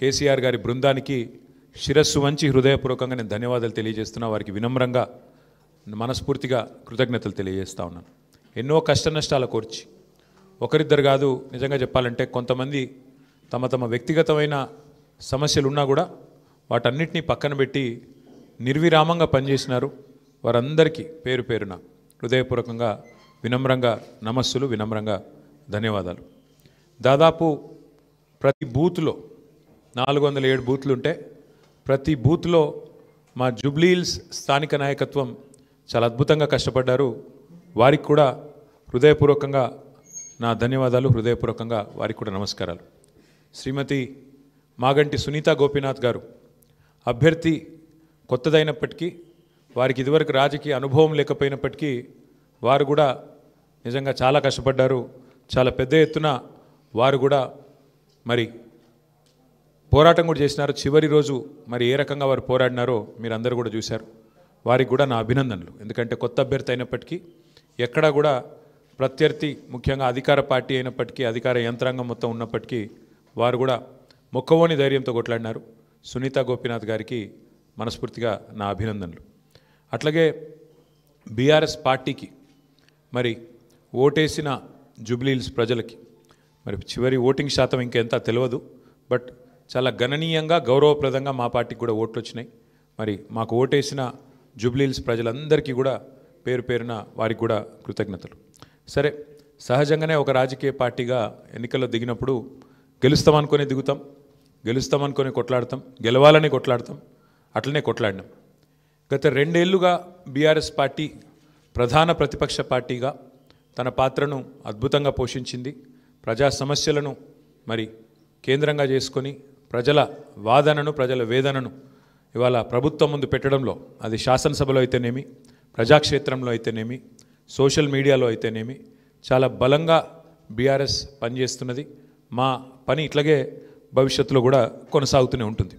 కేసీఆర్ గారి బృందానికి శిరస్సు వంచి హృదయపూర్వకంగా నేను ధన్యవాదాలు తెలియజేస్తున్నా. వారికి వినమ్రంగా మనస్ఫూర్తిగా కృతజ్ఞతలు తెలియజేస్తా ఉన్నాను. ఎన్నో కష్ట నష్టాల కోర్చి ఒకరిద్దరు కాదు, నిజంగా చెప్పాలంటే కొంతమంది తమ తమ వ్యక్తిగతమైన సమస్యలు ఉన్నా కూడా వాటన్నిటినీ పక్కన పెట్టి నిర్విరామంగా పనిచేసినారు. వారందరికీ పేరు పేరున హృదయపూర్వకంగా వినమ్రంగా నమస్సులు, వినమ్రంగా ధన్యవాదాలు. దాదాపు ప్రతి బూత్లో 407 బూత్లు ఉంటే ప్రతి బూత్లో మా జూబ్లీహిల్స్ స్థానిక నాయకత్వం చాలా అద్భుతంగా కష్టపడ్డారు. వారికి కూడా హృదయపూర్వకంగా నా ధన్యవాదాలు, హృదయపూర్వకంగా వారికి కూడా నమస్కారాలు. శ్రీమతి మాగంటి సునీత గోపీనాథ్ గారు అభ్యర్థి కొత్తదైనప్పటికీ, వారికి ఇదివరకు రాజకీయ అనుభవం లేకపోయినప్పటికీ వారు కూడా నిజంగా చాలా కష్టపడ్డారు. చాలా పెద్ద ఎత్తున వారు కూడా మరి పోరాటం కూడా చేసినారు. చివరి రోజు మరి ఏ రకంగా వారు పోరాడినారో మీరు అందరూ కూడా చూశారు. వారికి కూడా నా అభినందనలు. ఎందుకంటే కొత్త అభ్యర్థి అయినప్పటికీ ఎక్కడా కూడా ప్రత్యర్థి, ముఖ్యంగా అధికార పార్టీ అయినప్పటికీ, అధికార యంత్రాంగం మొత్తం ఉన్నప్పటికీ వారు కూడా మొక్కవోని ధైర్యంతో కొట్లాడినారు. సునీత గోపీనాథ్ గారికి మనస్ఫూర్తిగా నా అభినందనలు. అట్లాగే బీఆర్ఎస్ పార్టీకి మరి ఓటేసిన జూబ్లీహిల్స్ ప్రజలకి మరి చివరి ఓటింగ్ శాతం ఇంకెంత తెలియదు, బట్ చాలా గణనీయంగా గౌరవప్రదంగా మా పార్టీకి కూడా ఓట్లు వచ్చినాయి. మరి మాకు ఓటేసిన జూబ్లీహిల్స్ ప్రజలందరికీ కూడా పేరు పేరున వారికి కూడా కృతజ్ఞతలు. సరే, సహజంగానే ఒక రాజకీయ పార్టీగా ఎన్నికల్లో దిగినప్పుడు గెలుస్తామనుకొని దిగుతాం, గెలుస్తామనుకొని కొట్లాడతాం, గెలవాలని కొట్లాడతాం. అట్లనే కొట్లాడినాం. గత 2 ఏళ్లుగా బీఆర్ఎస్ పార్టీ ప్రధాన ప్రతిపక్ష పార్టీగా తన పాత్రను అద్భుతంగా పోషించింది. ప్రజా సమస్యలను మరి కేంద్రంగా చేసుకొని ప్రజల వాదనను, ప్రజల వేదనను ఇవాళ ప్రభుత్వం ముందు పెట్టడంలో, అది శాసనసభలో అయితేనేమి, ప్రజాక్షేత్రంలో అయితేనేమి, సోషల్ మీడియాలో అయితేనేమి చాలా బలంగా బీఆర్ఎస్ పనిచేస్తున్నది. మా పని ఇట్లాగే భవిష్యత్తులో కూడా కొనసాగుతూనే ఉంటుంది.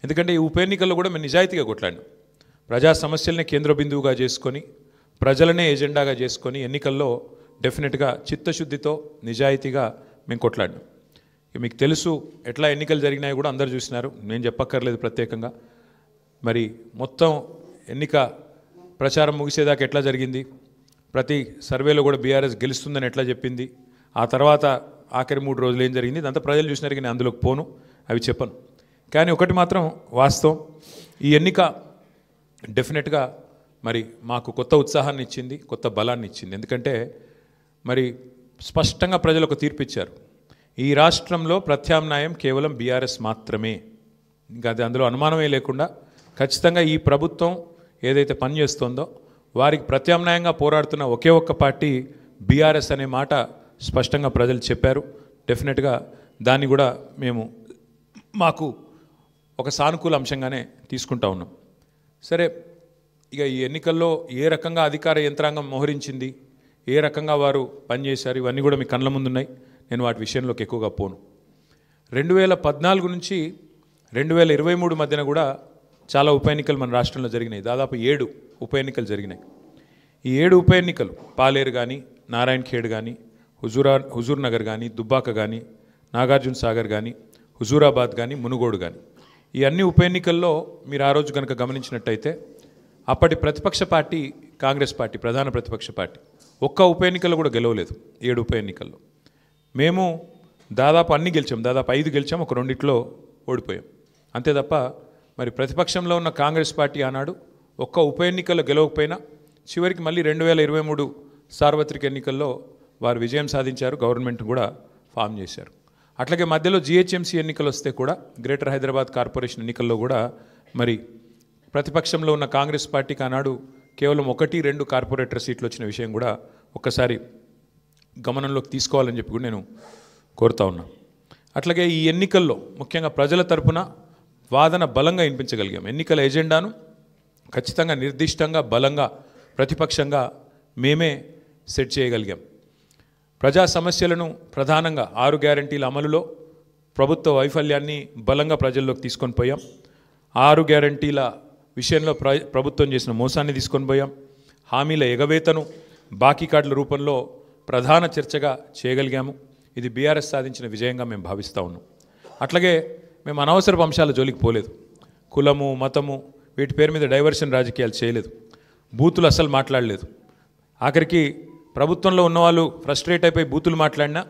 ఎందుకంటే ఈ ఉప ఎన్నికల్లో కూడా మేము నిజాయితీగా కొట్లాడినాం. ప్రజా సమస్యలనే కేంద్ర బిందువుగా చేసుకొని, ప్రజలనే ఎజెండాగా చేసుకొని ఎన్నికల్లో డెఫినెట్గా చిత్తశుద్ధితో నిజాయితీగా మేము కొట్లాడినాం. మీకు తెలుసు ఎట్లా ఎన్నికలు జరిగినాయి కూడా అందరూ చూసినారు, నేను చెప్పక్కర్లేదు ప్రత్యేకంగా. మరి మొత్తం ఎన్నిక ప్రచారం ముగిసేదాకా ఎట్లా జరిగింది, ప్రతి సర్వేలో కూడా బీఆర్ఎస్ గెలుస్తుందని ఎట్లా చెప్పింది, ఆ తర్వాత ఆఖరి 3 రోజులు ఏం జరిగింది, ఇదంతా ప్రజలు చూసినారు. కానీ అందులోకి పోను, అవి చెప్పను. కానీ ఒకటి మాత్రం వాస్తవం, ఈ ఎన్నిక డెఫినెట్గా మరి మాకు కొత్త ఉత్సాహాన్ని ఇచ్చింది, కొత్త బలాన్ని ఇచ్చింది. ఎందుకంటే మరి స్పష్టంగా ప్రజలు ఒక తీర్పు ఇచ్చారు. ఈ రాష్ట్రంలో ప్రత్యామ్నాయం కేవలం బీఆర్ఎస్ మాత్రమే. ఇంకా అది అందులో అనుమానమే లేకుండా ఖచ్చితంగా ఈ ప్రభుత్వం ఏదైతే పనిచేస్తుందో వారికి ప్రత్యామ్నాయంగా పోరాడుతున్న ఒకే ఒక్క పార్టీ బీఆర్ఎస్ అనే మాట స్పష్టంగా ప్రజలు చెప్పారు. డెఫినెట్గా దాన్ని కూడా మేము మాకు ఒక సానుకూల అంశంగానే తీసుకుంటా ఉన్నాం. సరే, ఇక ఈ ఎన్నికల్లో ఏ రకంగా అధికార యంత్రాంగం మోహరించింది, ఏ రకంగా వారు పనిచేశారు, ఇవన్నీ కూడా మీ కళ్ళ ముందున్నాయి. నేను వాటి విషయంలోకి ఎక్కువగా పోను. 2014 నుంచి 2023 మధ్యన కూడా చాలా ఉప ఎన్నికలు మన రాష్ట్రంలో జరిగినాయి. దాదాపు 7 ఉప ఎన్నికలు జరిగినాయి. ఈ 7 ఉప ఎన్నికలు పాలేరు కానీ, నారాయణ ఖేడ్ కానీ, హుజూర్ నగర్ కానీ, దుబ్బాక కానీ, నాగార్జున సాగర్ కానీ, హుజూరాబాద్ కానీ, మునుగోడు కానీ, ఈ అన్ని ఉప ఎన్నికల్లో మీరు ఆ రోజు కనుక గమనించినట్టయితే అప్పటి ప్రతిపక్ష పార్టీ కాంగ్రెస్ పార్టీ, ప్రధాన ప్రతిపక్ష పార్టీ, ఒక్క ఉప ఎన్నికల్లో కూడా గెలవలేదు. 7 ఉప ఎన్నికల్లో మేము దాదాపు అన్ని గెలిచాం. దాదాపు 5 గెలిచాం, ఒక 2 ఓడిపోయాం. అంతే తప్ప మరి ప్రతిపక్షంలో ఉన్న కాంగ్రెస్ పార్టీ ఆనాడు ఒక్క ఉప ఎన్నికల్లో గెలవకపోయినా చివరికి మళ్ళీ 2023 సార్వత్రిక ఎన్నికల్లో వారు విజయం సాధించారు, గవర్నమెంట్ కూడా ఫామ్ చేశారు. అట్లాగే మధ్యలో జిహెచ్ఎంసీ ఎన్నికలు వస్తే కూడా, గ్రేటర్ హైదరాబాద్ కార్పొరేషన్ ఎన్నికల్లో కూడా మరి ప్రతిపక్షంలో ఉన్న కాంగ్రెస్ పార్టీకి ఆనాడు కేవలం 1-2 కార్పొరేటర్ సీట్లు వచ్చిన విషయం కూడా ఒక్కసారి గమనంలోకి తీసుకోవాలని చెప్పి కూడా నేను కోరుతా ఉన్నా. అట్లాగే ఈ ఎన్నికల్లో ముఖ్యంగా ప్రజల తరపున వాదన బలంగా వినిపించగలిగాం. ఎన్నికల ఎజెండాను ఖచ్చితంగా నిర్దిష్టంగా బలంగా ప్రతిపక్షంగా మేమే సెట్ చేయగలిగాం. ప్రజా సమస్యలను ప్రధానంగా 6 గ్యారంటీల అమలులో ప్రభుత్వ వైఫల్యాన్ని బలంగా ప్రజల్లోకి తీసుకొని పోయాం. 6 గ్యారంటీల విషయంలో ప్రభుత్వం చేసిన మోసాన్ని తీసుకొని పోయాం. హామీల ఎగవేతను బాకీ కార్డుల రూపంలో ప్రధాన చర్చగా చేయగలిగాము. ఇది బీఆర్ఎస్ సాధించిన విజయంగా మేము భావిస్తూ ఉన్నాం. అట్లాగే మేము అనవసరపు అంశాల జోలికి పోలేదు. కులము మతము వీటి పేరు మీద డైవర్షన్ రాజకీయాలు చేయలేదు. బూతులు అస్సలు మాట్లాడలేదు. ఆఖరికి ప్రభుత్వంలో ఉన్నవాళ్ళు ఫ్రస్ట్రేట్ అయిపోయి బూతులు మాట్లాడినా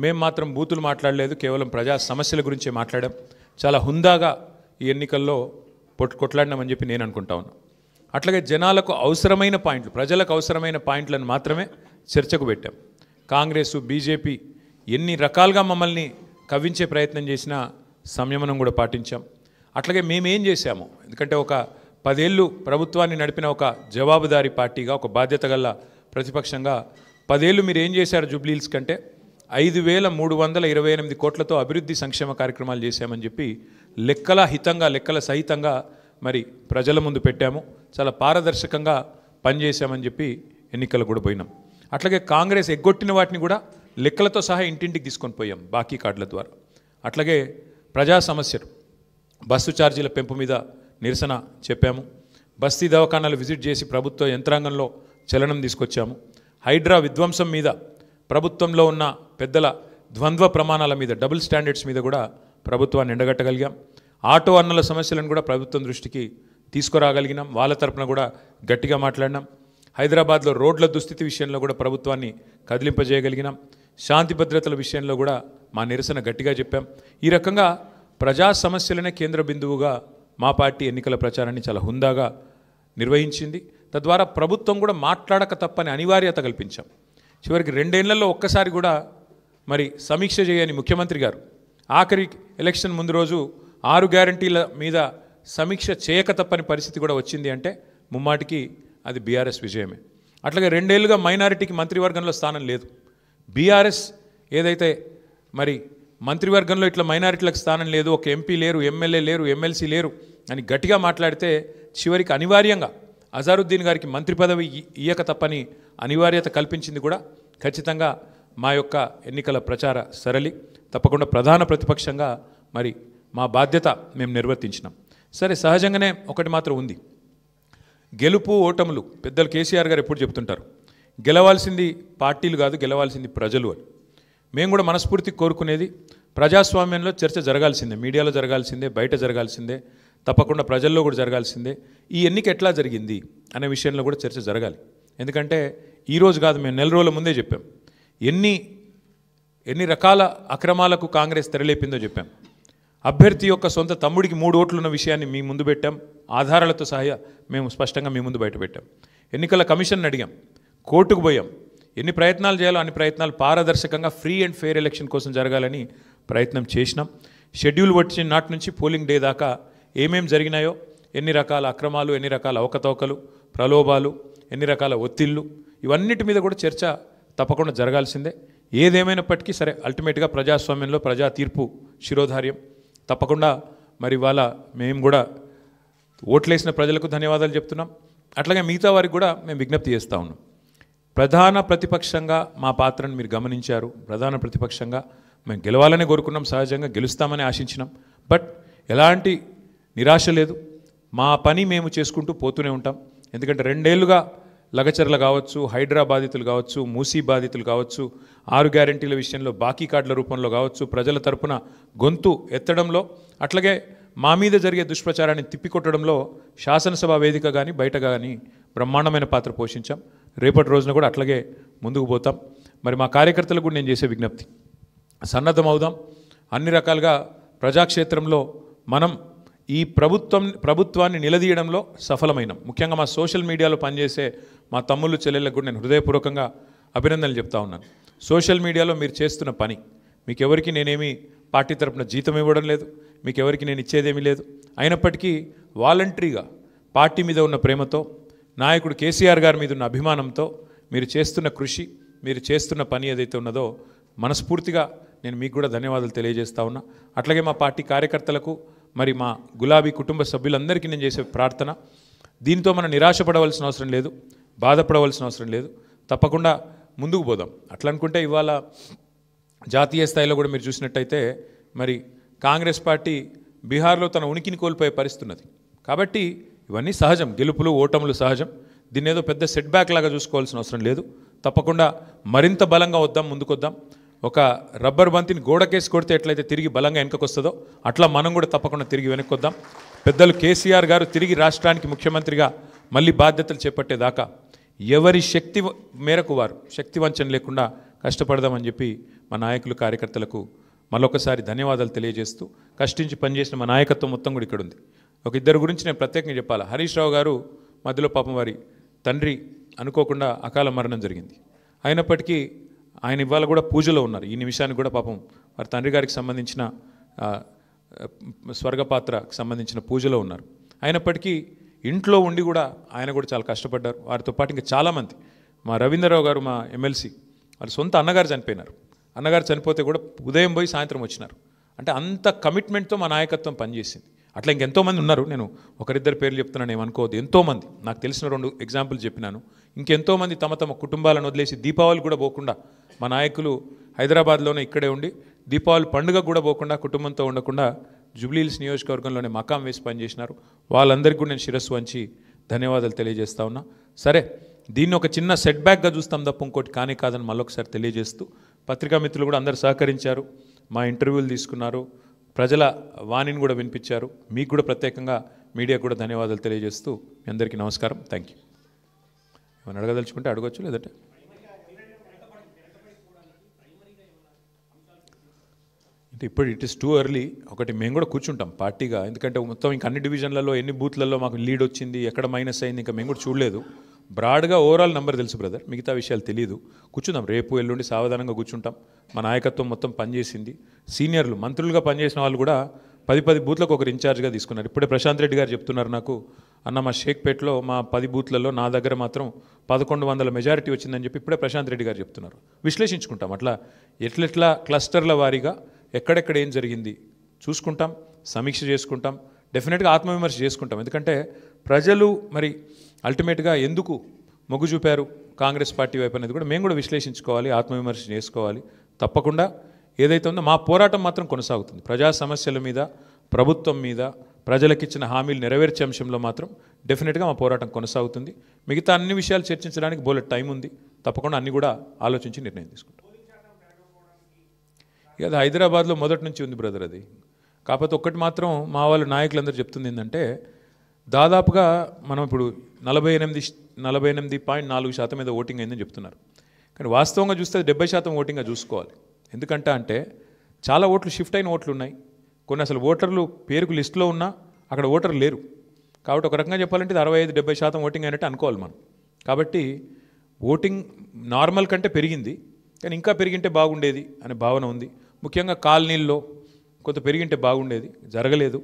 మేము మాత్రం బూతులు మాట్లాడలేదు. కేవలం ప్రజా సమస్యల గురించే మాట్లాడాం. చాలా హుందాగా ఈ ఎన్నికల్లో కొట్లాడినామని చెప్పి నేను అనుకుంటా ఉన్నాను. అట్లాగే జనాలకు అవసరమైన పాయింట్లు, ప్రజలకు అవసరమైన పాయింట్లను మాత్రమే చర్చకు పెట్టాం. కాంగ్రెస్ బీజేపీ ఎన్ని రకాలుగా మమ్మల్ని కవ్వించే ప్రయత్నం చేసినా సంయమనం కూడా పాటించాం. అట్లాగే మేమేం చేశాము, ఎందుకంటే ఒక 10 ఏళ్ళు ప్రభుత్వాన్ని నడిపిన ఒక జవాబుదారీ పార్టీగా, ఒక బాధ్యత గల ప్రతిపక్షంగా 10 ఏళ్ళు మీరు ఏం చేశారు జూబ్లీహిల్స్ కంటే 5,328 కోట్లతో అభివృద్ధి సంక్షేమ కార్యక్రమాలు చేశామని చెప్పి లెక్కల సహితంగా మరి ప్రజల ముందు పెట్టాము. చాలా పారదర్శకంగా పనిచేశామని చెప్పి ఎన్నికలు కూడా పోయినాం. అట్లాగే కాంగ్రెస్ ఎగ్గొట్టిన వాటిని కూడా లెక్కలతో సహా ఇంటింటికి తీసుకొని పోయాం బాకీ కార్డుల ద్వారా. అట్లాగే ప్రజా సమస్యలు, బస్సు ఛార్జీల పెంపు మీద నిరసన చెప్పాము. బస్తీ దవాఖానాలు విజిట్ చేసి ప్రభుత్వ యంత్రాంగంలో చలనం తీసుకొచ్చాము. హైడ్రా విధ్వంసం మీద, ప్రభుత్వంలో ఉన్న పెద్దల ద్వంద్వ ప్రమాణాల మీద, డబుల్ స్టాండర్డ్స్ మీద కూడా ప్రభుత్వాన్ని ఎండగట్టగలిగాం. ఆటో అన్నల సమస్యలను కూడా ప్రభుత్వం దృష్టికి తీసుకురాగలిగినాం. వాళ్ళ తరపున కూడా గట్టిగా మాట్లాడినాం. హైదరాబాద్లో రోడ్ల దుస్థితి విషయంలో కూడా ప్రభుత్వాన్ని కదిలింపజేయగలిగినాం. శాంతి భద్రతల విషయంలో కూడా మా నిరసన గట్టిగా చెప్పాం. ఈ రకంగా ప్రజా సమస్యలనే కేంద్ర బిందువుగా మా పార్టీ ఎన్నికల ప్రచారాన్ని చాలా హుందాగా నిర్వహించింది. తద్వారా ప్రభుత్వం కూడా మాట్లాడక తప్పని అనివార్యత కల్పించాం. చివరికి 2 ఏళ్లలో ఒక్కసారి కూడా మరి సమీక్ష చేయని ముఖ్యమంత్రి గారు ఆఖరి ఎలక్షన్ ముందు రోజు 6 గ్యారంటీల మీద సమీక్ష చేయక తప్పని పరిస్థితి కూడా వచ్చింది అంటే ముమ్మాటికి అది బీఆర్ఎస్ విజయమే. అట్లాగే 2 ఏళ్లుగా మైనారిటీకి మంత్రివర్గంలో స్థానం లేదు. బీఆర్ఎస్ ఏదైతే మరి మంత్రివర్గంలో ఇట్లా మైనారిటీలకు స్థానం లేదు, ఒక ఎంపీ లేరు, ఎమ్మెల్యే లేరు, ఎమ్మెల్సీ లేరు అని గట్టిగా మాట్లాడితే చివరికి అనివార్యంగా అజారుద్దీన్ గారికి మంత్రి పదవి ఇయ్యక తప్పని అనివార్యత కల్పించింది కూడా ఖచ్చితంగా మా యొక్క ఎన్నికల ప్రచార సరళి. తప్పకుండా ప్రధాన ప్రతిపక్షంగా మరి మా బాధ్యత మేము నిర్వర్తించినాం. సరే, సహజంగానే ఒకటి మాత్రం ఉంది, గెలుపు ఓటములు పెద్దలు కేసీఆర్ గారు ఎప్పుడు చెప్తుంటారు, గెలవాల్సింది పార్టీలు కాదు, గెలవాల్సింది ప్రజలు అని. మేము కూడా మనస్ఫూర్తి కోరుకునేది ప్రజాస్వామ్యంలో చర్చ జరగాల్సిందే, మీడియాలో జరగాల్సిందే, బయట జరగాల్సిందే, తప్పకుండా ప్రజల్లో కూడా జరగాల్సిందే. ఈ ఎన్నిక ఎట్లా జరిగింది అనే విషయంలో కూడా చర్చ జరగాలి. ఎందుకంటే ఈరోజు కాదు, మేము 4 రోజుల ముందే చెప్పాం ఎన్ని రకాల అక్రమాలకు కాంగ్రెస్ తెరలేపిందో చెప్పాం. అభ్యర్థి యొక్క సొంత తమ్ముడికి 3 ఓట్లు ఉన్న విషయాన్ని మీ ముందు పెట్టాం. ఆధారాలతో సహా మేము స్పష్టంగా మీ ముందు బయట పెట్టాం. ఎన్నికల కమిషన్ అడిగాం, కోర్టుకు పోయాం. ఎన్ని ప్రయత్నాలు చేయాలో అన్ని ప్రయత్నాలు పారదర్శకంగా ఫ్రీ అండ్ ఫెయిర్ ఎలక్షన్ కోసం జరగాలని ప్రయత్నం చేసినాం. షెడ్యూల్ వచ్చిన నాటి నుంచి పోలింగ్ డే దాకా ఏమేం జరిగినాయో, ఎన్ని రకాల అక్రమాలు, ఎన్ని రకాల అవకతవకలు, ప్రలోభాలు, ఎన్ని రకాల ఒత్తిళ్ళు, ఇవన్నిటి మీద కూడా చర్చ తప్పకుండా జరగాల్సిందే. ఏదేమైనప్పటికీ సరే, అల్టిమేట్గా ప్రజాస్వామ్యంలో ప్రజా తీర్పు శిరోధార్యం. తప్పకుండా మరి ఇవాళ మేము కూడా ఓట్లేసిన ప్రజలకు ధన్యవాదాలు చెప్తున్నాం. అట్లాగే మిగతా వారికి కూడా మేము విజ్ఞప్తి చేస్తూ ఉన్నాం. ప్రధాన ప్రతిపక్షంగా మా పాత్రను మీరు గమనించారు. ప్రధాన ప్రతిపక్షంగా మేము గెలవాలని కోరుకున్నాం, సహజంగా గెలుస్తామని ఆశించినాం. బట్ ఎలాంటి నిరాశ లేదు, మా పని మేము చేసుకుంటూ పోతూనే ఉంటాం. ఎందుకంటే 2 ఏళ్లుగా లగచర్ల కావచ్చు, హైడ్రా బాధితులు కావచ్చు, మూసీ బాధితులు కావచ్చు, 6 గ్యారంటీల విషయంలో బాకీ కార్డుల రూపంలో కావచ్చు, ప్రజల తరపున గొంతు ఎత్తడంలో, అట్లాగే మా మీద జరిగే దుష్ప్రచారాన్ని తిప్పికొట్టడంలో శాసనసభ వేదిక కానీ బయట కానీ బ్రహ్మాండమైన పాత్ర పోషించాం. రేపటి రోజున కూడా అట్లాగే ముందుకు పోతాం. మరి మా కార్యకర్తలకు కూడా నేను చేసే విజ్ఞప్తి, సన్నద్ధం అవుదాం. అన్ని రకాలుగా ప్రజాక్షేత్రంలో మనం ఈ ప్రభుత్వాన్ని నిలదీయడంలో సఫలమైనాం. ముఖ్యంగా మా సోషల్ మీడియాలో పనిచేసే మా తమ్ముళ్ళు చెల్లెళ్ళకు కూడా నేను హృదయపూర్వకంగా అభినందనలు చెప్తా ఉన్నాను. సోషల్ మీడియాలో మీరు చేస్తున్న పని, మీకెవరికి నేనేమి పార్టీ తరపున జీతం ఇవ్వడం లేదు, మీకెవరికి నేను ఇచ్చేదేమీ లేదు. అయినప్పటికీ వాలంటరీగా పార్టీ మీద ఉన్న ప్రేమతో, నాయకుడు కేసీఆర్ గారి మీద ఉన్న అభిమానంతో మీరు చేస్తున్న కృషి, మీరు చేస్తున్న పని ఏదైతే ఉన్నదో మనస్ఫూర్తిగా నేను మీకు కూడా ధన్యవాదాలు తెలియజేస్తా ఉన్నా. అట్లాగే మా పార్టీ కార్యకర్తలకు, మరి మా గులాబీ కుటుంబ సభ్యులందరికీ నేను చేసే ప్రార్థన, దీంతో మనం నిరాశపడవలసిన అవసరం లేదు, బాధపడవలసిన అవసరం లేదు. తప్పకుండా ముందుకు పోదాం. అట్లా అనుకుంటే ఇవాళ జాతీయ స్థాయిలో కూడా మీరు చూసినట్టయితే మరి కాంగ్రెస్ పార్టీ బీహార్లో తన ఉనికిని కోల్పోయే పరిస్థితి ఉన్నది. కాబట్టి ఇవన్నీ సహజం, గెలుపులు ఓటములు సహజం. దీన్ని ఏదో పెద్ద సెట్ బ్యాక్ లాగా చూసుకోవాల్సిన అవసరం లేదు. తప్పకుండా మరింత బలంగా వద్దాం, ముందుకొద్దాం. ఒక రబ్బర్ బంతిని గోడకేసి కొడితే ఎట్లయితే తిరిగి బలంగా వెనుకకు వస్తుందో అట్లా మనం కూడా తప్పకుండా తిరిగి వెనక్కి వద్దాం. పెద్దలు కేసీఆర్ గారు తిరిగి రాష్ట్రానికి ముఖ్యమంత్రిగా మళ్ళీ బాధ్యతలు చేపట్టేదాకా ఎవరి శక్తి మేరకు వారు శక్తి వంచన లేకుండా కష్టపడదామని చెప్పి మా నాయకులు కార్యకర్తలకు మరొకసారి ధన్యవాదాలు తెలియజేస్తూ కష్టించి పనిచేసిన మా నాయకత్వం మొత్తం కూడా ఇక్కడ ఉంది. ఒక ఇద్దరు గురించి నేను ప్రత్యేకంగా చెప్పాలి. హరీష్ రావు గారు మధ్యలో పాపం వారి తండ్రి అనుకోకుండా అకాల మరణం జరిగింది. అయినప్పటికీ ఆయన ఇవాళ కూడా పూజలో ఉన్నారు. ఈ నిమిషానికి కూడా పాపం వారి తండ్రి గారికి సంబంధించిన స్వర్గపాత్రకు సంబంధించిన పూజలో ఉన్నారు. అయినప్పటికీ ఇంట్లో ఉండి కూడా ఆయన కూడా చాలా కష్టపడ్డారు. వారితో పాటు ఇంకా చాలామంది మా రవీంద్రరావు గారు మా ఎమ్మెల్సీ వారి సొంత అన్నగారు చనిపోయినారు. అన్నగారు చనిపోతే కూడా ఉదయం పోయి సాయంత్రం వచ్చినారు. అంటే అంత కమిట్మెంట్తో మా నాయకత్వం పనిచేసింది. అట్లా ఇంకెంతోమంది ఉన్నారు. నేను ఒకరిద్దరు పేర్లు చెప్తున్నాను ఏమనుకోవద్దు. ఎంతోమంది నాకు తెలిసిన 2 ఎగ్జాంపుల్ చెప్పినాను. ఇంకెంతోమంది తమ తమ కుటుంబాలను వదిలేసి దీపావళి కూడా పోకుండా మా నాయకులు హైదరాబాద్లోనే ఇక్కడే ఉండి దీపావళి పండుగ కూడా పోకుండా కుటుంబంతో ఉండకుండా జూబ్లీహిల్స్ నియోజకవర్గంలోనే మకాం వేసి పనిచేసినారు. వాళ్ళందరికీ కూడా నేను శిరస్సు వంచి ధన్యవాదాలు తెలియజేస్తా ఉన్నా. సరే, దీన్ని ఒక చిన్న సెట్ బ్యాక్గా చూస్తాం తప్ప ఇంకోటి కానీ కాదని మళ్ళొకసారి తెలియజేస్తూ పత్రికా మిత్రులు కూడా అందరు సహకరించారు, మా ఇంటర్వ్యూలు తీసుకున్నారు, ప్రజల వాణిని కూడా వినిపించారు. మీకు కూడా ప్రత్యేకంగా మీడియా కూడా ధన్యవాదాలు తెలియజేస్తూ మీ అందరికీ నమస్కారం. Thank you. ఏమైనా అడగదలుచుకుంటే అడగచ్చు, లేదంటే అంటే ఇప్పుడు ఇట్ ఈస్ టూ ఎర్లీ. ఒకటి మేము కూడా కూర్చుంటాం పార్టీగా, ఎందుకంటే మొత్తం ఇంకా అన్ని డివిజన్లలో ఎన్ని బూత్లలో మాకు లీడ్ వచ్చింది, ఎక్కడ మైనస్ అయింది ఇంకా మేము కూడా చూడలేదు. బ్రాడ్గా ఓవరాల్ నెంబర్ తెలుసు బ్రదర్, మిగతా విషయాలు తెలియదు. కూర్చుందాం, రేపు ఎల్లుండి సావధానంగా కూర్చుంటాం. మా నాయకత్వం మొత్తం పనిచేసింది. సీనియర్లు మంత్రులుగా పనిచేసిన వాళ్ళు కూడా 10 బూత్లకు ఒకరు ఇన్ఛార్జ్గా తీసుకున్నారు. ఇప్పుడే ప్రశాంత్ రెడ్డి గారు చెప్తున్నారు నాకు, అన్న మా షేక్పేట్లో మా 10 బూత్లలో నా దగ్గర మాత్రం 1100 మెజారిటీ వచ్చిందని చెప్పి ఇప్పుడే ప్రశాంత్ రెడ్డి గారు చెప్తున్నారు. విశ్లేషించుకుంటాం అట్లా ఎట్లెట్లా క్లస్టర్ల వారీగా ఎక్కడెక్కడ ఏం జరిగింది చూసుకుంటాం, సమీక్ష చేసుకుంటాం, డెఫినెట్గా ఆత్మవిమర్శ చేసుకుంటాం. ఎందుకంటే ప్రజలు మరి అల్టిమేట్గా ఎందుకు మొగ్గు చూపారు కాంగ్రెస్ పార్టీ వైపు అనేది కూడా మేము కూడా విశ్లేషించుకోవాలి, ఆత్మవిమర్శ చేసుకోవాలి. తప్పకుండా ఏదైతే ఉందో మా పోరాటం మాత్రం కొనసాగుతుంది. ప్రజా సమస్యల మీద, ప్రభుత్వం మీద, ప్రజలకిచ్చిన హామీలు నెరవేర్చే అంశంలో మాత్రం డెఫినెట్గా మా పోరాటం కొనసాగుతుంది. మిగతా అన్ని విషయాలు చర్చించడానికి బోలెడ్ టైం ఉంది. తప్పకుండా అన్నీ కూడా ఆలోచించి నిర్ణయం తీసుకుంటాం. అది హైదరాబాద్లో మొదటి నుంచి ఉంది బ్రదర్ అది. కాకపోతే ఒక్కటి మాత్రం మా వాళ్ళు నాయకులందరూ చెప్తుంది ఏంటంటే, దాదాపుగా మనం ఇప్పుడు 48.4% మీద ఓటింగ్ అయిందని చెప్తున్నారు. కానీ వాస్తవంగా చూస్తే 70% ఓటింగ్గా చూసుకోవాలి. ఎందుకంటే చాలా ఓట్లు షిఫ్ట్ అయిన ఓట్లు ఉన్నాయి. కొన్ని అసలు ఓటర్లు పేరుకు లిస్టులో ఉన్నా అక్కడ ఓటర్లు లేరు. కాబట్టి ఒక రకంగా చెప్పాలంటే ఇది 65-70% ఓటింగ్ అయినట్టు అనుకోవాలి మనం. కాబట్టి ఓటింగ్ నార్మల్ కంటే పెరిగింది, కానీ ఇంకా పెరిగింటే బాగుండేది అనే భావన ఉంది. ముఖ్యంగా కాలనీల్లో కొంత పెరిగింటే బాగుండేది, జరగలేదు.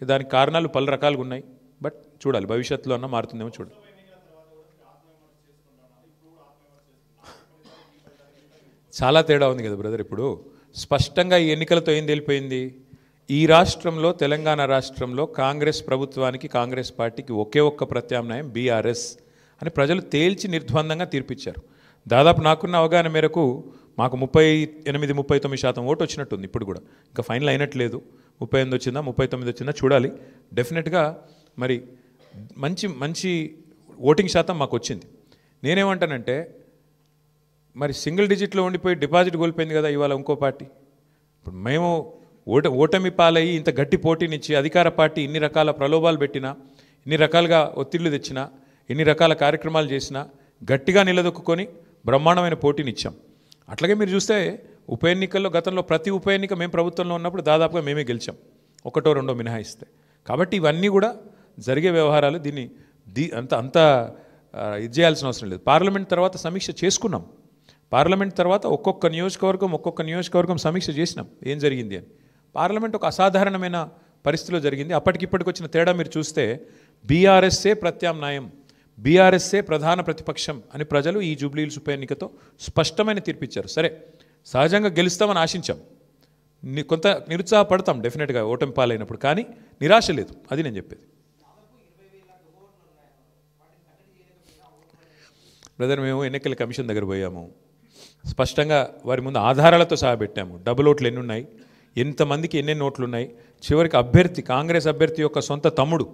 దానికి కారణాలు పలు రకాలుగా ఉన్నాయి. బట్ చూడాలి, భవిష్యత్తులో అన్న మారుతుందేమో చూడాలి. చాలా తేడా ఉంది కదా బ్రదర్. ఇప్పుడు స్పష్టంగా ఈ ఎన్నికలతో ఏం తెలిపోయింది, ఈ రాష్ట్రంలో తెలంగాణ రాష్ట్రంలో కాంగ్రెస్ ప్రభుత్వానికి, కాంగ్రెస్ పార్టీకి ఒకే ఒక్క ప్రత్యామ్నాయం బీఆర్ఎస్ అని ప్రజలు తేల్చి నిర్ద్వందంగా తీర్పిచ్చారు. దాదాపు నాకున్న అవగాహన మేరకు మాకు 38-39% ఓటు వచ్చినట్టుంది. ఇప్పుడు కూడా ఇంకా ఫైనల్ అయినట్లేదు. 38 వచ్చిందా 39 వచ్చిందా చూడాలి. డెఫినెట్గా మరి మంచి ఓటింగ్ శాతం మాకు వచ్చింది. నేనేమంటానంటే, మరి సింగిల్ డిజిట్లో ఉండిపోయి డిపాజిట్ కోల్పోయింది కదా ఇవాళ ఇంకో పార్టీ. ఇప్పుడు మేము ఓటమి పాలయ్యి ఇంత గట్టి పోటీనిచ్చి అధికార పార్టీ ఇన్ని రకాల ప్రలోభాలు పెట్టినా, ఇన్ని రకాలుగా ఒత్తిళ్లు తెచ్చినా, ఎన్ని రకాల కార్యక్రమాలు చేసినా గట్టిగా నిలదొక్కుని బ్రహ్మాండమైన పోటీనిచ్చాం. అట్లాగే మీరు చూస్తే ఉప ఎన్నికల్లో గతంలో ప్రతి ఉప ఎన్నిక మేము ప్రభుత్వంలో ఉన్నప్పుడు దాదాపుగా మేమే గెలిచాం, 1-2 మినహాయిస్తే. కాబట్టి ఇవన్నీ కూడా జరిగే వ్యవహారాలు. దీన్ని అంత ఇది చేయాల్సిన అవసరం లేదు. పార్లమెంట్ తర్వాత సమీక్ష చేసుకున్నాం. పార్లమెంట్ తర్వాత ఒక్కొక్క నియోజకవర్గం సమీక్ష చేసినాం ఏం జరిగింది అని. పార్లమెంట్ ఒక అసాధారణమైన పరిస్థితిలో జరిగింది. అప్పటికిప్పటికి వచ్చిన తేడా మీరు చూస్తే బీఆర్ఎస్ఏ ప్రత్యామ్నాయం, బీఆర్ఎస్ఏ ప్రధాన ప్రతిపక్షం అని ప్రజలు ఈ జూబ్లీహిల్స్ ఉప ఎన్నికతో స్పష్టమైన తీర్పిచ్చారు. సరే, సహజంగా గెలుస్తామని ఆశించాం, కొంత నిరుత్సాహపడతాం డెఫినెట్గా ఓటమి పాలైనప్పుడు, కానీ నిరాశ లేదు. అది నేను చెప్పేది. బ్రదర్, మేము ఎన్నికల కమిషన్ దగ్గర పోయాము, స్పష్టంగా వారి ముందు ఆధారాలతో సహా పెట్టాము. డబుల్ ఓట్లు ఎన్ని ఉన్నాయి, ఎంతమందికి ఎన్నెన్ని ఓట్లు ఉన్నాయి, చివరికి అభ్యర్థి కాంగ్రెస్ అభ్యర్థి యొక్క సొంత తమ్ముడు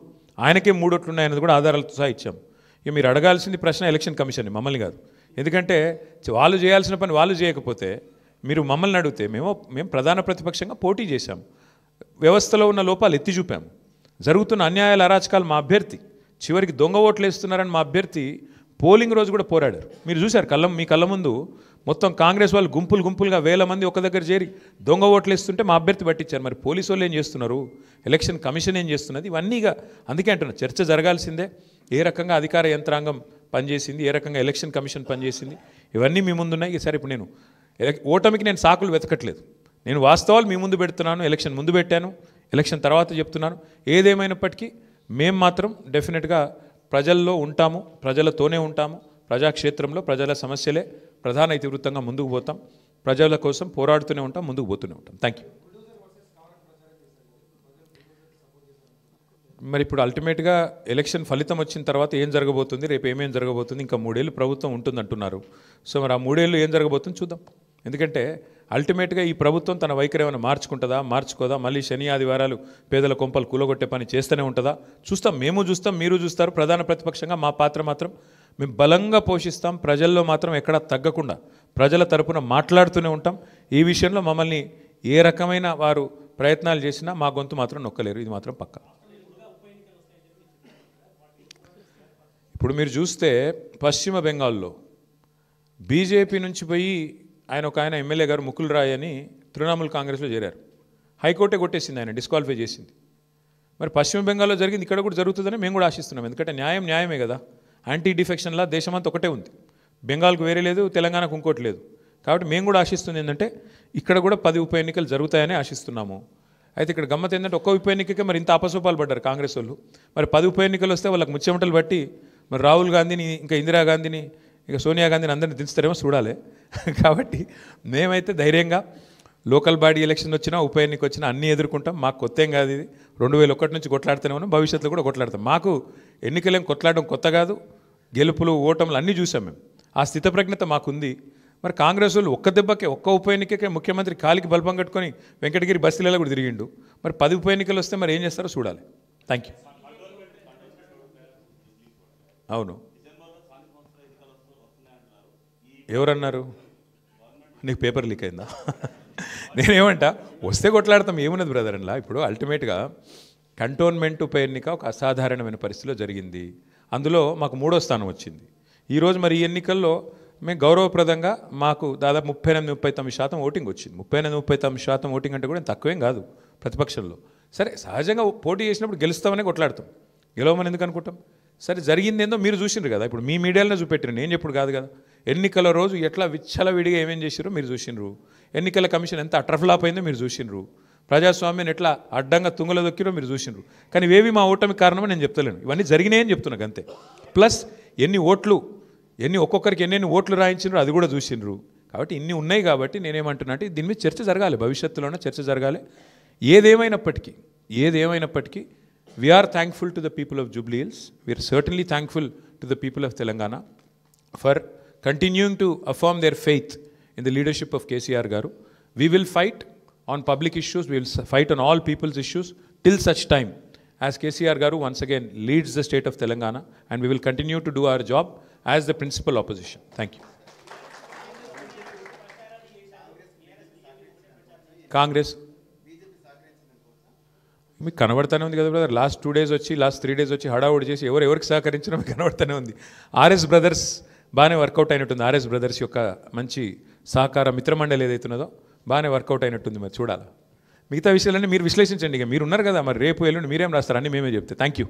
ఆయనకే 3 ఓట్లు ఉన్నాయన్నది కూడా ఆధారాలతో సహా ఇచ్చాము. ఇక మీరు అడగాల్సింది ప్రశ్న ఎలక్షన్ కమిషన్, మమ్మల్ని కాదు. ఎందుకంటే వాళ్ళు చేయాల్సిన పని వాళ్ళు చేయకపోతే మీరు మమ్మల్ని అడిగితే మేము ప్రధాన ప్రతిపక్షంగా పోటీ చేశాము, వ్యవస్థలో ఉన్న లోపాలు ఎత్తి చూపాము, జరుగుతున్న అన్యాయాల అరాచకాలు మా అభ్యర్థి, చివరికి దొంగ ఓట్లు వేస్తున్నారని మా అభ్యర్థి పోలింగ్ రోజు కూడా పోరాడారు. మీరు చూశారు మీ కళ్ళ ముందు మొత్తం కాంగ్రెస్ వాళ్ళు గుంపులుగా 1000 మంది ఒక దగ్గర చేరి దొంగ ఓట్లు వేస్తుంటే మా అభ్యర్థి పట్టించారు. మరి పోలీసు వాళ్ళు ఏం చేస్తున్నారు, ఎలక్షన్ కమిషన్ ఏం చేస్తున్నది, ఇవన్నీగా అందుకే అంటున్నా చర్చ జరగాల్సిందే. ఏ రకంగా అధికార యంత్రాంగం పనిచేసింది, ఏ రకంగా ఎలక్షన్ కమిషన్ పనిచేసింది, ఇవన్నీ మీ ముందున్నాయి. సరే ఇప్పుడు నేను ఓటమికి నేను సాకులు వెతకట్లేదు, నేను వాస్తవాలు మీ ముందు పెడుతున్నాను. ఎలక్షన్ ముందు పెట్టాను, ఎలక్షన్ తర్వాత చెప్తున్నాను. ఏదేమైనప్పటికీ మేము మాత్రం డెఫినెట్గా ప్రజల్లో ఉంటాము, ప్రజలతోనే ఉంటాము. ప్రజాక్షేత్రంలో ప్రజల సమస్యలే ప్రధాన ఇతివృత్తంగా ముందుకు పోతాం, ప్రజల కోసం పోరాడుతూనే ఉంటాం, ముందుకు పోతూనే ఉంటాం. Thank you. మరి ఇప్పుడు అల్టిమేట్గా ఎలక్షన్ ఫలితం వచ్చిన తర్వాత ఏం జరగబోతుంది, రేపు ఏమేం జరగబోతుంది, ఇంకా 3 ఏళ్ళు ప్రభుత్వం ఉంటుంది అంటున్నారు. సో మరి ఆ 3 ఏళ్ళు ఏం జరగబోతుంది చూద్దాం. ఎందుకంటే అల్టిమేట్గా ఈ ప్రభుత్వం తన వైఖరి ఏమైనా మార్చుకుంటుందా, మార్చుకోదా, మళ్ళీ శని ఆదివారాలు పేదల కొంపలు కూలగొట్టే పని చేస్తూనే ఉంటుందా చూస్తాం. మేము చూస్తాం, మీరు చూస్తారు. ప్రధాన ప్రతిపక్షంగా మా పాత్ర మాత్రం మేము బలంగా పోషిస్తాం. ప్రజల్లో మాత్రం ఎక్కడా తగ్గకుండా ప్రజల తరపున మాట్లాడుతూనే ఉంటాం. ఈ విషయంలో మమ్మల్ని ఏ రకమైన వారు ప్రయత్నాలు చేసినా మా గొంతు మాత్రం నొక్కలేరు, ఇది మాత్రం పక్కా. ఇప్పుడు మీరు చూస్తే పశ్చిమ బెంగాల్లో బీజేపీ నుంచి పోయి ఆయన ఎమ్మెల్యే గారు ముకుల్ రాయ్ అని తృణమూల్ కాంగ్రెస్లో చేరారు. హైకోర్టే కొట్టేసింది, ఆయన డిస్క్వాలిఫై చేసింది. మరి పశ్చిమ బెంగాల్లో జరిగింది ఇక్కడ కూడా జరుగుతుందని మేము కూడా ఆశిస్తున్నాం. ఎందుకంటే న్యాయమే కదా. యాంటీ డిఫెక్షన్లా దేశమంతా ఒకటే ఉంది, బెంగాల్కు వేరే లేదు, తెలంగాణకు ఇంకోటి లేదు. కాబట్టి మేము కూడా ఆశిస్తుంది ఏంటంటే ఇక్కడ కూడా 10 ఉప ఎన్నికలు జరుగుతాయని ఆశిస్తున్నాము. అయితే ఇక్కడ గమ్మత్ ఏంటంటే ఒక్క ఉప ఎన్నికకే మరి ఇంత అపసోపాలు పడ్డారు కాంగ్రెస్ వాళ్ళు. మరి 10 ఉప ఎన్నికలు వస్తే వాళ్ళకి ముచ్చెమటలు బట్టి మరి రాహుల్ గాంధీని, ఇంకా ఇందిరాగాంధీని, ఇక సోనియా గాంధీని అందరినీ దించుతారేమో చూడాలి. కాబట్టి మేమైతే ధైర్యంగా లోకల్ బాడీ ఎలక్షన్ వచ్చినా ఉప ఎన్నిక వచ్చినా అన్నీ ఎదుర్కొంటాం. మాకు కొత్త ఏం కాదు ఇది, 2001 నుంచి కొట్లాడుతూనే ఉన్నాం, భవిష్యత్తులో కూడా కొట్లాడతాం. మాకు ఎన్నికలేం కొట్లాడడం కొత్త కాదు, గెలుపులు ఓటములు అన్నీ చూసాం మేము. ఆ స్థితప్రజ్ఞత మాకుంది. మరి కాంగ్రెస్ వాళ్ళు ఒక్క దెబ్బకే, ఒక్క ఉప ఎన్నికకే ముఖ్యమంత్రి కాలికి బల్బం కట్టుకొని వెంకటగిరి బస్తీలలో కూడా తిరిగిండు. మరి 10 ఉప ఎన్నికలు వస్తే మరి ఏం చేస్తారో చూడాలి. Thank you. అవును, ఎవరన్నారు? నీకు పేపర్ లీక్ అయిందా? నేనేమంటా, వస్తే కొట్లాడతాం, ఏమున్నది బ్రదర్ అలా. ఇప్పుడు అల్టిమేట్గా కంటోన్మెంట్ ఉప ఎన్నిక ఒక అసాధారణమైన పరిస్థితిలో జరిగింది. అందులో మాకు 3వ స్థానం వచ్చింది. ఈరోజు మరి ఈ ఎన్నికల్లో మేము గౌరవప్రదంగా మాకు దాదాపు 38-39% ఓటింగ్ వచ్చింది. 38-39% ఓటింగ్ అంటే కూడా తక్కువేం కాదు ప్రతిపక్షంలో. సరే, సహజంగా పోటీ చేసినప్పుడు గెలుస్తామనే కొట్లాడతాం, గెలవమని ఎందుకు అనుకుంటాం? సరే, జరిగింది ఏందో మీరు చూసిండ్రు కదా, ఇప్పుడు మీ మీడియాలోనే చూపెట్టిరు, నేను చెప్పుడు కాదు కదా. ఎన్నికల రోజు ఎట్లా విచ్చలవిడిగా ఏమేం చేసిరో మీరు చూసిండ్రు, ఎన్నికల కమిషన్ ఎంత అట్రఫ్లాప్ అయిందో మీరు చూసిండ్రు, ప్రజాస్వామ్యాన్ని ఎట్లా అడ్డంగా తుంగలో దొక్కిరో మీరు చూసిండ్రు. కానీ ఇవేవి మా ఓటమి కారణమని నేను చెప్తలేను, ఇవన్నీ జరిగినాయని చెప్తున్నాను అంతే. ప్లస్ ఒక్కొక్కరికి ఎన్ని ఓట్లు రాయించిండ్రు అది కూడా చూసిండ్రు. కాబట్టి ఇన్ని ఉన్నాయి కాబట్టి నేనేమంటున్నా అంటే దీని మీద చర్చ జరగాలి, భవిష్యత్తులోనే చర్చ జరగాలి. ఏదేమైనప్పటికీ we are thankful to the people of Jubilee Hills. We are certainly thankful to the people of Telangana for continuing to affirm their faith in the leadership of KCR Garu. We will fight on public issues, we will fight on all people's issues till such time as KCR Garu once again leads the state of Telangana, and we will continue to do our job as the principal opposition. Thank you. Congress మీకు కనబడతానే ఉంది కదా brother. Last 3 days వచ్చి హడావుడి చేసి ఎవరికి సహకరించినా మీకు కనబడతానే ఉంది. RS brothers బాగానే వర్కౌట్ అయినట్టుంది. ఆర్ఎస్ బ్రదర్స్ యొక్క మంచి సహకార మిత్రమండలి ఏదైతున్నదో బాగానే వర్కౌట్ అయినట్టుంది. మరి చూడాలి. మిగతా విషయాలన్నీ మీరు విశ్లేషించండి. ఇక మీరు ఉన్నారు కదా, మరి రేపు ఎల్లుండి మీరేం రాస్తారు అన్నీ మేమే చెప్తే. Thank you.